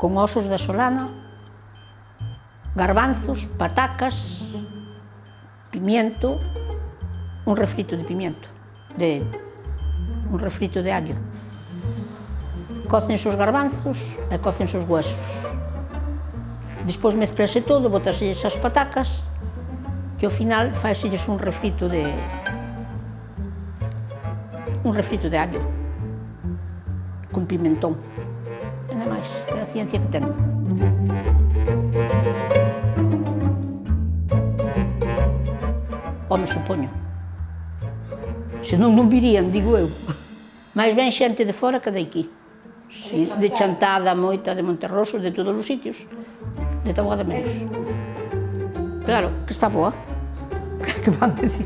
Con osos da solana, garbanzos, patacas, pimiento, un refrito de pimiento, un refrito de allo. Cócense os garbanzos e cócense os huesos. Despois mezclase todo, botase as patacas, que ao final faiselles un refrito de allo, con pimentón. E nada máis, é a ciencia que ten. Home, supoño. Senón non virían, digo eu. Mais ben xente de fora que de aquí. Sí, de Chantada, moita, de Monterroso, de todos os sitios. De Taboada menos. Claro, que está boa. Que van decir?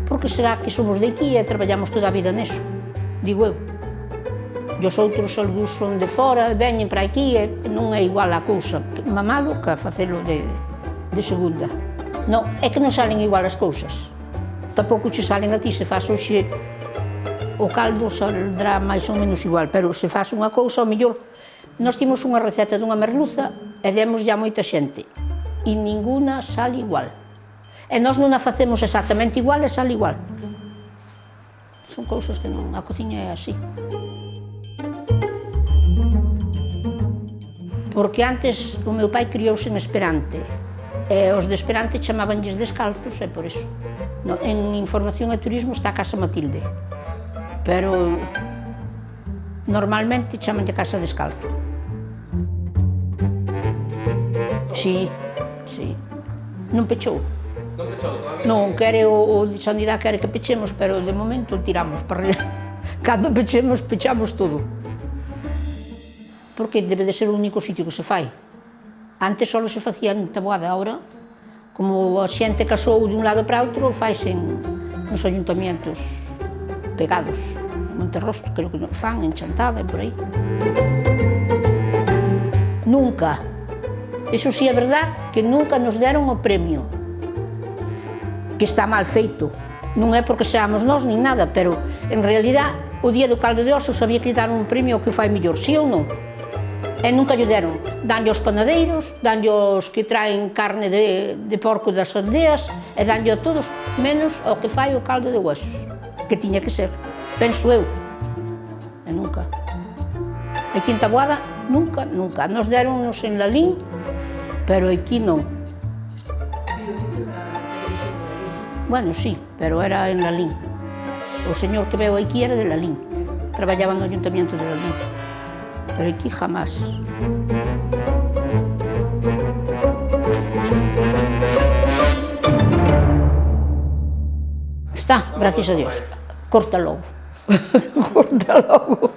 Porque será que somos de aquí e traballamos toda a vida neso, digo eu. E os outros, algúns son de fora, veñen para aquí e non é igual a cousa. Mamalo que facelo de segunda. Non, é que non salen igual as cousas. Tampouco che salen a ti, se faz hoxe o caldo saldrá máis ou menos igual, pero se faz unha cousa, ao mellor, nós timos unha receta dunha merluza e demos ya moita xente, e ninguna sale igual. E nós non a facemos exactamente igual e sale igual. Son cousas que non, a cociña é así. Porque antes o meu pai criouse en Esperante, e os de Esperante chamabanlles descalzos, e por iso. En Información e Turismo está a Casa Matilde, pero normalmente chamanlle Casa Descalzo. Si, si. Non pechou. Non pechou todavía? Non, quere o de Sanidade quere que pechemos, pero de momento tiramos para arriba. Cando pechemos, pechamos todo. Porque debe de ser o único sitio que se fai. Antes só se facía en Taboada, agora, como a xente casou de un lado para outro, faise nos ayuntamientos pegados. En Monterroso, creo que fan, en Chantada e por aí. Nunca. Eso sí é verdad que nunca nos deron o premio. Que está mal feito. Non é porque seamos nós nin nada, pero en realidad o día do caldo de osos había que dar un premio ao que o fai mellor, sí ou non? E nunca lle deron. Danlle aos panadeiros, danlle aos que traen carne de porco das aldeas, e danlle a todos, menos ao que fai o caldo de huesos, que tiña que ser, penso eu. E nunca. Aquí en Taboada, nunca, nunca. Nos deronnos en Lalín, pero aquí non. Bueno, sí, pero era en Lalín. O señor que veo aquí era de Lalín. Traballaba no ayuntamiento de Lalín. Pero aquí jamás. Está, gracias a Dios. Corta logo. Corta logo.